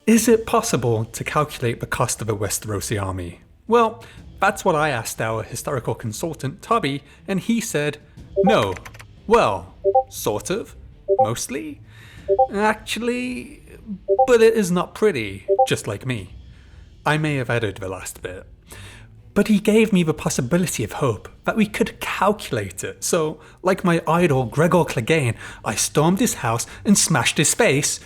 Is it possible to calculate the cost of a Westerosi army? Well, that's what I asked our historical consultant Tobby, and he said, no. Well, sort of. Mostly. Actually, but it is not pretty, just like me. I may have added the last bit. But he gave me the possibility of hope that we could calculate it. So, like my idol Gregor Clegane, I stormed his house and smashed his face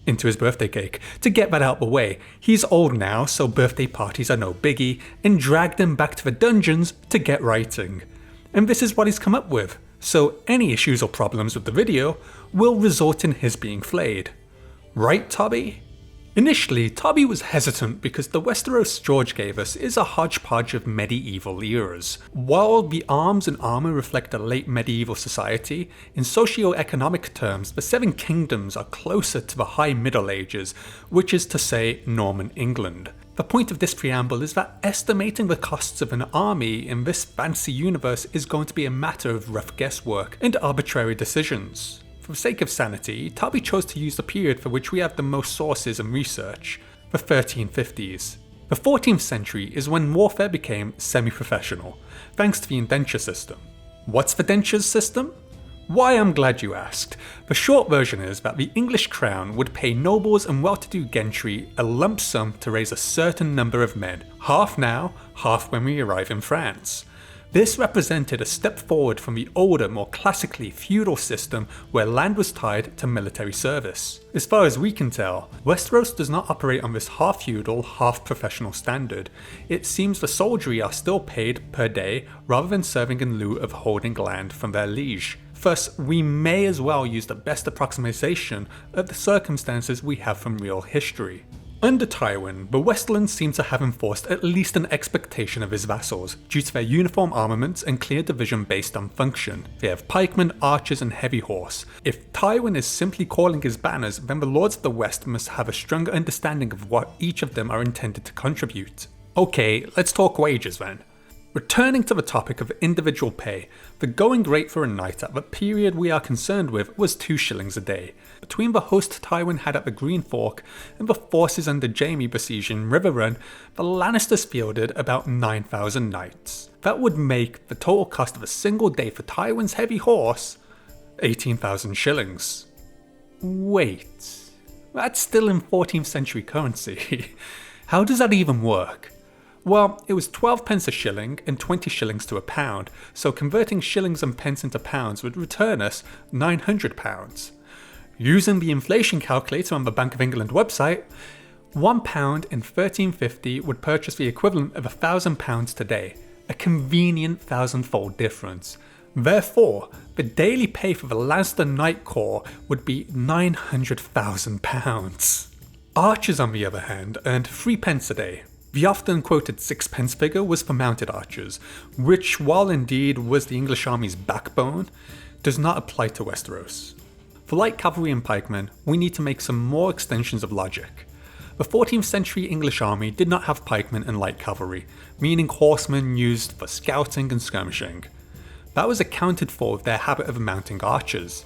into his birthday cake. To get that out the way, he's old now, so birthday parties are no biggie, and dragged him back to the dungeons to get writing. And this is what he's come up with, so any issues or problems with the video will result in his being flayed. Right, Tobby? Initially, Tobby was hesitant because the Westeros George gave us is a hodgepodge of medieval eras. While the arms and armour reflect a late medieval society, in socio-economic terms the Seven Kingdoms are closer to the High Middle Ages, which is to say Norman England. The point of this preamble is that estimating the costs of an army in this fantasy universe is going to be a matter of rough guesswork and arbitrary decisions. For the sake of sanity, Tobby chose to use the period for which we have the most sources and research, the 1350s. The 14th century is when warfare became semi-professional, thanks to the indenture system. What's the dentures system? Why, I'm glad you asked. The short version is that the English crown would pay nobles and well-to-do gentry a lump sum to raise a certain number of men, half now, half when we arrive in France. This represented a step forward from the older, more classically feudal system where land was tied to military service. As far as we can tell, Westeros does not operate on this half-feudal, half-professional standard. It seems the soldiery are still paid per day rather than serving in lieu of holding land from their liege. Thus, we may as well use the best approximation of the circumstances we have from real history. Under Tywin, the Westerlands seem to have enforced at least an expectation of his vassals, due to their uniform armaments and clear division based on function. They have pikemen, archers and heavy horse. If Tywin is simply calling his banners, then the Lords of the West must have a stronger understanding of what each of them are intended to contribute. Okay, let's talk wages then. Returning to the topic of individual pay, the going rate for a knight at the period we are concerned with was 2 shillings a day. Between the host Tywin had at the Green Fork and the forces under Jaime besieging River Run, the Lannisters fielded about 9,000 knights. That would make the total cost of a single day for Tywin's heavy horse 18,000 shillings. Wait, that's still in 14th century currency. How does that even work? Well, it was 12 pence a shilling and 20 shillings to a pound, so converting shillings and pence into pounds would return us £900. Using the inflation calculator on the Bank of England website, £1 in 1350 would purchase the equivalent of £1,000 today, a convenient thousandfold difference. Therefore, the daily pay for the Lannister Knight Corps would be £900,000. Archers, on the other hand, earned 3 pence a day. The often quoted 6 pence figure was for mounted archers, which, while indeed was the English army's backbone, does not apply to Westeros. For light cavalry and pikemen, we need to make some more extensions of logic. The 14th century English army did not have pikemen and light cavalry, meaning horsemen used for scouting and skirmishing. That was accounted for with their habit of mounting archers.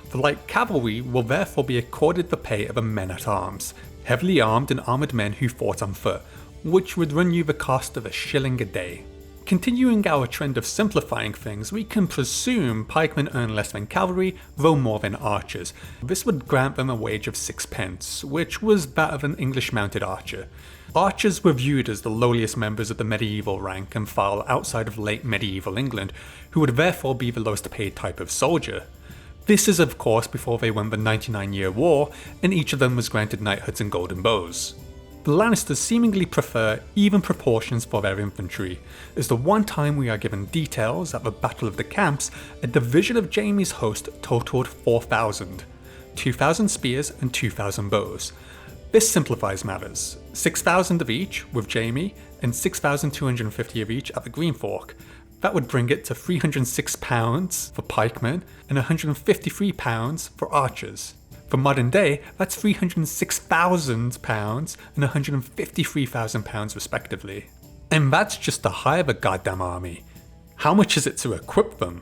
The light cavalry will therefore be accorded the pay of a men-at-arms, heavily armed and armoured men who fought on foot, which would run you the cost of a shilling a day. Continuing our trend of simplifying things, we can presume pikemen earn less than cavalry, though more than archers. This would grant them a wage of 6 pence, which was that of an English mounted archer. Archers were viewed as the lowliest members of the medieval rank and file outside of late medieval England, who would therefore be the lowest paid type of soldier. This is of course before they won the 99-year war, and each of them was granted knighthoods and golden bows. The Lannisters seemingly prefer even proportions for their infantry, as the one time we are given details at the Battle of the Camps, a division of Jaime's host totaled 4,000, 2,000 spears and 2,000 bows. This simplifies matters, 6,000 of each with Jaime and 6,250 of each at the Green Fork. That would bring it to £306 for pikemen and £153 for archers. For modern day, that's £306,000 and £153,000 respectively. And that's just to hire the goddamn army. How much is it to equip them?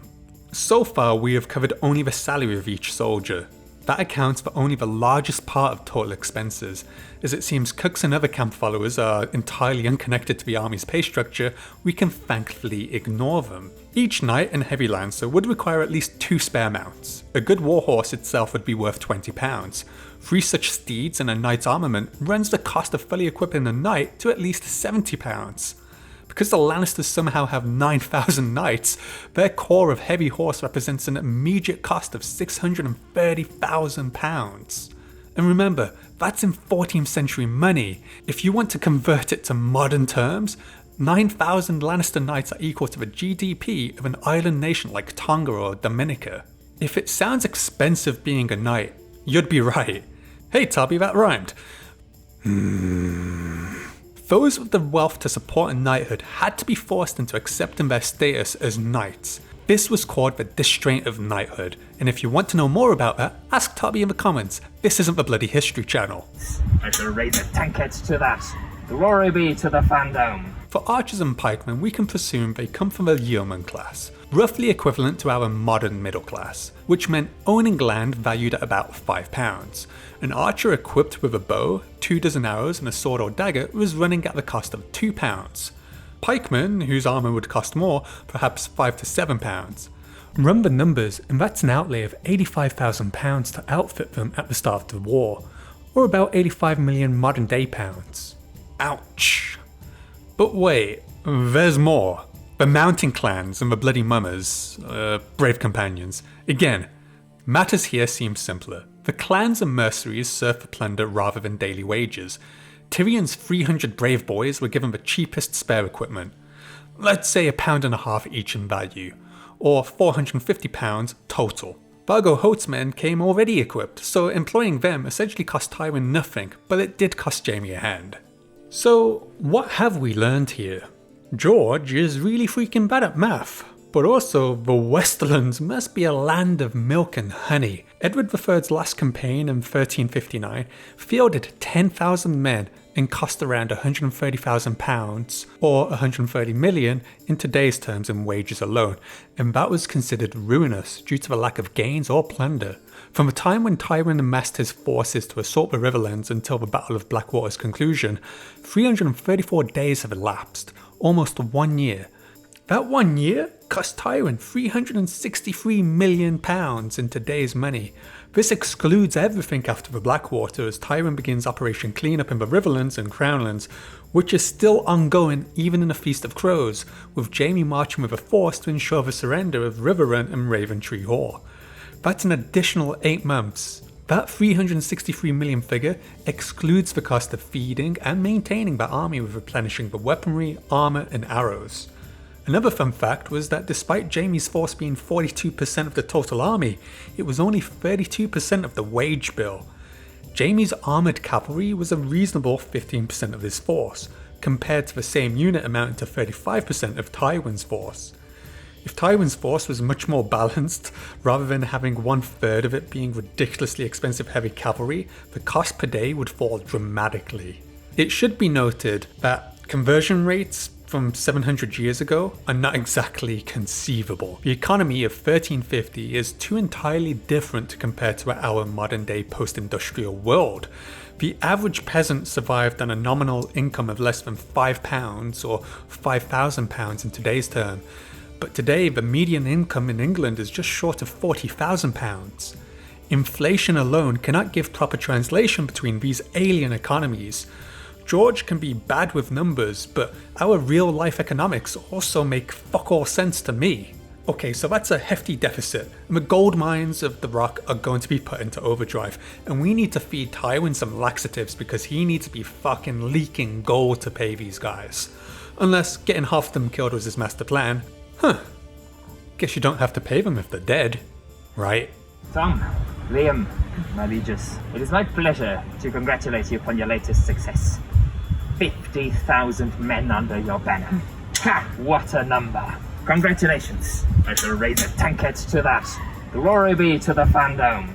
So far we have covered only the salary of each soldier. That accounts for only the largest part of total expenses, as it seems cooks and other camp followers are entirely unconnected to the army's pay structure. We can thankfully ignore them. Each knight and heavy lancer would require at least 2 spare mounts. A good warhorse itself would be worth £20. 3 such steeds and a knight's armament runs the cost of fully equipping a knight to at least £70. Because the Lannisters somehow have 9,000 knights, their core of heavy horse represents an immediate cost of £630,000. And remember, that's in 14th century money. If you want to convert it to modern terms, 9,000 Lannister knights are equal to the GDP of an island nation like Tonga or Dominica. If it sounds expensive being a knight, you'd be right. Hey Tobby, that rhymed. Those with the wealth to support a knighthood had to be forced into accepting their status as knights. This was called the distraint of knighthood, and if you want to know more about that, ask Tobby in the comments. This isn't the bloody history channel. I shall raise a tankard to that. Glory be to the Fandome. For archers and pikemen, we can presume they come from the yeoman class, roughly equivalent to our modern middle class, which meant owning land valued at about £5. An archer equipped with a bow, 2 dozen arrows and a sword or dagger was running at the cost of £2. Pikemen, whose armour would cost more, perhaps £5 to £7. Run the numbers, and that's an outlay of £85,000 to outfit them at the start of the war, or about 85 million modern day pounds. Ouch. But wait, there's more. The mountain clans and the bloody mummers, brave companions. Again, matters here seem simpler. The clans and mercenaries served for plunder rather than daily wages. Tyrion's 300 brave boys were given the cheapest spare equipment. Let's say £1.50 each in value, or £450 total. Vargo Hoat's men came already equipped, so employing them essentially cost Tywin nothing, but it did cost Jaime a hand. So, what have we learned here? George is really freaking bad at math, but also the Westerlands must be a land of milk and honey. Edward III's last campaign in 1359 fielded 10,000 men and cost around £130,000 or 130 million in today's terms in wages alone, and that was considered ruinous due to the lack of gains or plunder. From the time when Tywin amassed his forces to assault the Riverlands until the Battle of Blackwater's conclusion, 334 days have elapsed, almost 1 year. That 1 year cost Tywin £363 million in today's money. This excludes everything after the Blackwater as Tywin begins Operation Cleanup in the Riverlands and Crownlands, which is still ongoing even in the Feast of Crows, with Jaime marching with a force to ensure the surrender of Riverrun and Raventree Hall. That's an additional 8 months. That 363 million figure excludes the cost of feeding and maintaining the army with replenishing the weaponry, armour and arrows. Another fun fact was that despite Jaime's force being 42% of the total army, it was only 32% of the wage bill. Jaime's armoured cavalry was a reasonable 15% of his force, compared to the same unit amounting to 35% of Tywin's force. If Tywin's force was much more balanced, rather than having 1/3 of it being ridiculously expensive heavy cavalry, the cost per day would fall dramatically. It should be noted that conversion rates from 700 years ago are not exactly conceivable. The economy of 1350 is too entirely different to compare to our modern day post-industrial world. The average peasant survived on a nominal income of less than £5 or £5,000 in today's term. But today, the median income in England is just short of £40,000. Inflation alone cannot give proper translation between these alien economies. George can be bad with numbers, but our real-life economics also make fuck all sense to me. Okay, so that's a hefty deficit, and the gold mines of the Rock are going to be put into overdrive, and we need to feed Tywin some laxatives because he needs to be fucking leaking gold to pay these guys. Unless getting half of them killed was his master plan. Guess you don't have to pay them if they're dead, right? Tom, Liam, my lieges, it is my pleasure to congratulate you upon your latest success. 50,000 men under your banner. Ha! What a number! Congratulations! I shall raise a tankard to that. Glory be to the Fandome.